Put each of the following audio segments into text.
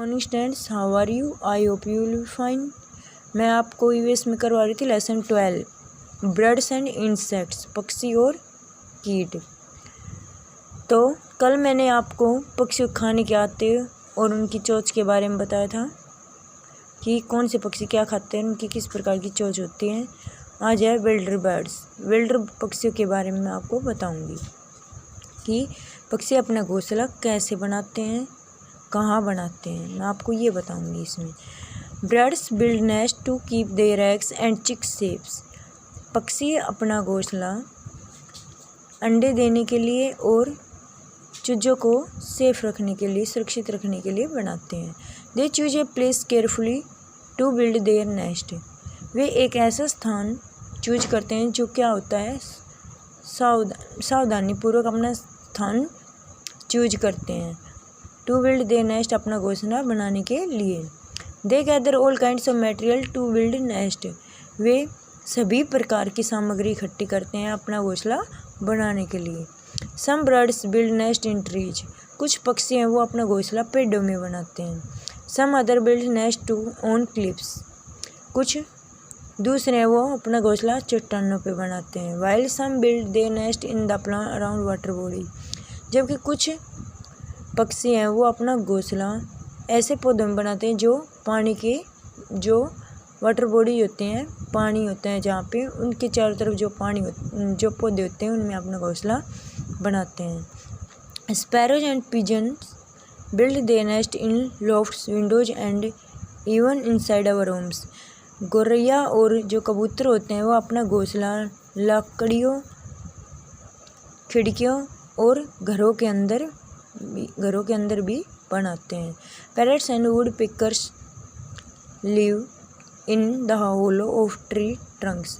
Morning students, how are you? I hope you will be fine. मैं आपको EVS में करवा रही थी लेसन 12 बर्ड्स एंड इंसेक्ट्स, पक्षी और कीट। तो कल मैंने आपको पक्षी खाने के आते और उनकी चोंच के बारे में बताया था कि कौन से पक्षी क्या खाते हैं, उनकी किस प्रकार की चोंच होती है। आज है विल्डर बर्ड्स। विल्डर पक्षियों के बारे में मैं आपको बताऊंगी कि पक्षी अपना घोंसला कैसे बनाते हैं, कहाँ बनाते हैं, मैं आपको ये बताऊंगी इसमें। Birds build nest to keep their eggs and chicks safes. पक्षी अपना घोंसला अंडे देने के लिए और चूजों को सेफ रखने के लिए, सुरक्षित रखने के लिए बनाते हैं। They choose a place carefully to build their nest. वे एक ऐसा स्थान चूज करते हैं जो क्या होता है, सावधानी पूर्वक अपना स्थान चूज करते हैं। टू बिल्ड देयर नेस्ट, अपना घोंसला बनाने के लिए। They gather all kinds of material to build nest. वे सभी प्रकार की सामग्री इकट्ठी करते हैं अपना घोंसला बनाने के लिए। Some birds build nest in trees. कुछ पक्षी हैं वो अपना घोंसला पेड़ों में बनाते हैं। Some other build nest too on cliffs. कुछ दूसरे हैं वो अपना घोंसला चट्टानों पे बनाते हैं। While some build their nest in the plant around water body. जबकि कुछ पक्षी हैं वो अपना घोंसला ऐसे पौधों में बनाते हैं जो पानी के, जो वाटर बॉडी होते हैं, पानी होता है जहाँ पे, उनके चारों तरफ जो जो पौधे होते हैं उनमें अपना घोंसला बनाते हैं। Sparrows and pigeons build their nest in lofts, windows and even inside our homes. गौरैया और जो कबूतर होते हैं वो अपना घोंसला लकड़ियों, खिड़कियों और घरों के अंदर भी बनाते हैं। Parrots and woodpeckers live in the hollow of tree trunks.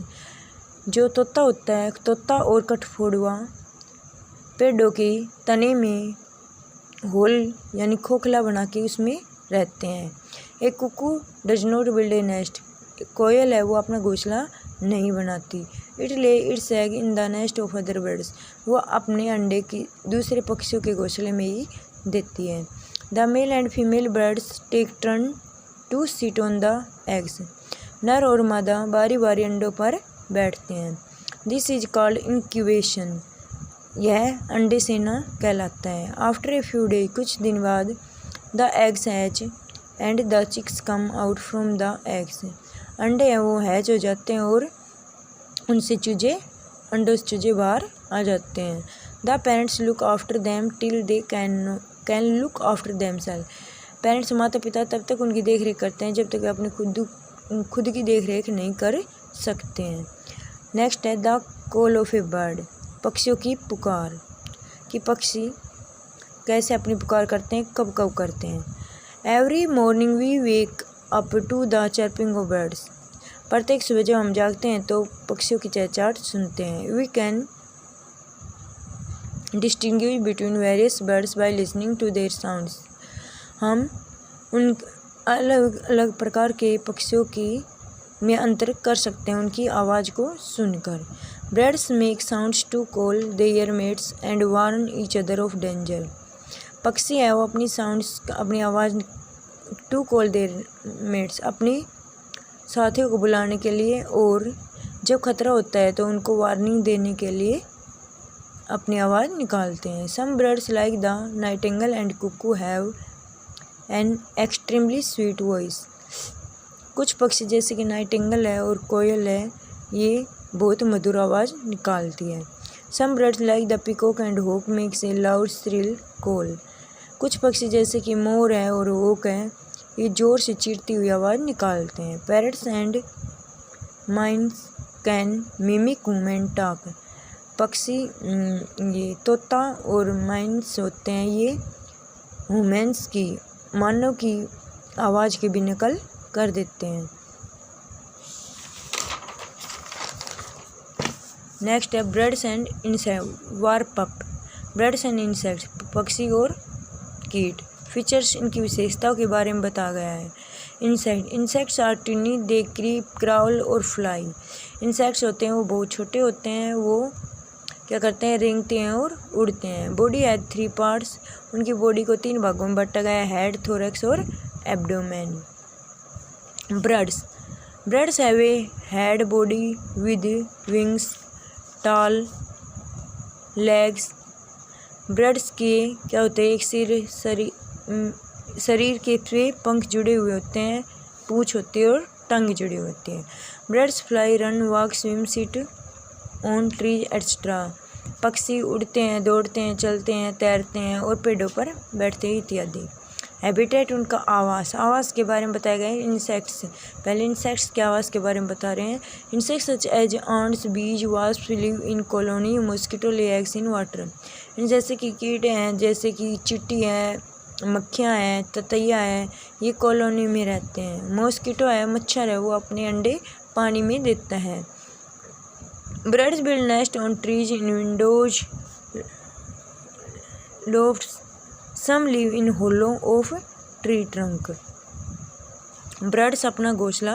जो तोता होता है, तोता और कठफोड़वा पेड़ों के तने में होल यानी खोखला बना के उसमें रहते हैं। एक cuckoo does not build a nest. कोयल है वो अपना घोंसला नहीं बनाती। It lay its egg in the nest of other birds. वो अपने अंडे की दूसरे पक्षियों के घोंसले में ही देती है। The male and female birds take turn to sit on the eggs. नर और मादा बारी बारी अंडों पर बैठते हैं। This is called incubation. यह अंडे सेना कहलाता है। आफ्टर ए फ्यू डे, कुछ दिन बाद, the eggs hatch and the chicks come out from the eggs. अंडे हैं वो हैच हो जाते हैं और उनसे अंडों से चूजे बाहर आ जाते हैं। The parents look after them till they can look after themself. Parents, माता पिता, तब तक उनकी देख रेख करते हैं जब तक वे अपने खुद की देख रेख नहीं कर सकते हैं। नेक्स्ट है the call of A bird, पक्षियों की पुकार। कि पक्षी कैसे अपनी पुकार करते हैं, कब कब करते हैं। Every morning we wake up to the chirping of birds. प्रत्येक सुबह जब हम जागते हैं तो पक्षियों की चहचहाट सुनते हैं। We can distinguish between various birds by listening to their sounds. हम उन अलग अलग प्रकार के पक्षियों की में अंतर कर सकते हैं उनकी आवाज़ को सुनकर। Birds make sounds to call their mates and warn each other of danger. पक्षी है वो अपनी आवाज़ टू कॉल देयर मेट्स, अपनी साथियों को बुलाने के लिए और जब खतरा होता है तो उनको वार्निंग देने के लिए अपनी आवाज़ निकालते हैं। Some birds like the nightingale and cuckoo have an extremely sweet voice. कुछ पक्षी जैसे कि नाइटिंगेल है और कोयल है, ये बहुत मधुर आवाज़ निकालती है। Some birds like the peacock and hawk makes a loud shrill call. कुछ पक्षी जैसे कि मोर है और हॉक है, ये जोर से चीरती हुई आवाज़ निकालते हैं। Parrots and mines can mimic human talk. पक्षी, ये तोता और माइन्स होते हैं, ये ह्यूमन्स की, मानव की आवाज़ की भी नकल कर देते हैं। नेक्स्ट है बर्ड्स एंड इंसेक्ट, वारपप। बर्ड्स एंड इंसेक्ट्स, पक्षी और कीट। फीचर्स, इनकी विशेषताओं के बारे में बताया गया है। Insects are tiny, they creep, crawl और फ्लाई। इंसेक्ट्स होते हैं वो बहुत छोटे होते हैं, वो क्या करते हैं, रेंगते हैं और उड़ते हैं। Body has 3 parts. उनकी बॉडी को 3 भागों में बांटा गया है, हेड, थोरैक्स और abdomen. Birds have a head body with wings, tall legs. Birds के क्या होते हैं, एक शरीर के पे पंख जुड़े हुए होते हैं, पूंछ होती है और टांगे जुड़ी होती है. Birds fly, run, walk, swim, sit on trees, etc. पक्षी उड़ते हैं, दौड़ते हैं, चलते हैं, तैरते हैं और पेड़ों पर बैठते हैं इत्यादि. हैबिटेट उनका आवास के बारे में बताया गया है. इंसेक्ट्स, पहले इंसेक्ट्स के आवास के बारे में बता रहे हैं. Insects such as ants, bees, wasps live in colony. Mosquito lay eggs in water. जैसे कि कीट हैं, जैसे कि चींटी है, मक्खियाँ हैं, ततैया है, ये कॉलोनी में रहते हैं. मॉस्किटो है, मच्छर है, वो अपने अंडे पानी में देता है. Birds build nest on trees, in windows, lofts. Some live in hollow of tree trunk. Birds अपना घोंसला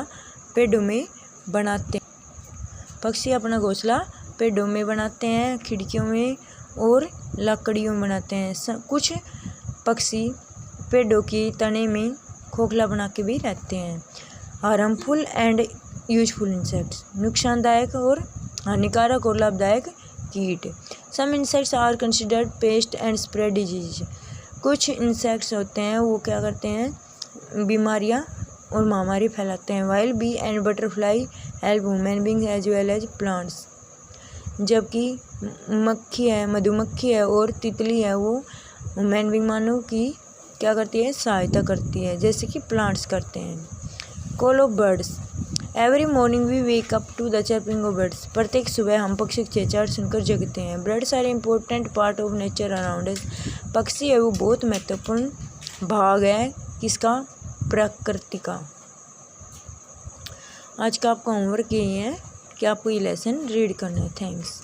पेड़ों में बनाते हैं. पक्षी अपना घोंसला पेड़ों में बनाते हैं, खिड़कियों में और लकड़ियों में बनाते हैं. कुछ पक्षी पेड़ों की तने में खोखला बना के भी रहते हैं. हार्मफुल एंड यूजफुल इंसेक्ट्स, नुकसानदायक और हानिकारक और लाभदायक कीट. Some insects are considered pest and spread disease. कुछ इंसेक्ट्स होते हैं वो क्या करते हैं, बीमारियां और महामारी फैलाते हैं. While bee and butterfly help human being as well as plants. जबकि मक्खी है, मधुमक्खी है और तितली है, वो ह्यूमन बीइंग मानव की क्या करती है, सहायता करती है, जैसे कि प्लांट्स करते हैं. Call of birds. Every morning we wake up to the chirping of birds. प्रत्येक सुबह हम पक्षी के चहचहाट सुनकर जगते हैं. Birds are important part of nature around us. पक्षी है वो बहुत महत्वपूर्ण भाग है किसका, प्रकृति का. आज का आपका होमवर्क यही है कि आपको ये लेसन रीड करना है. थैंक्स.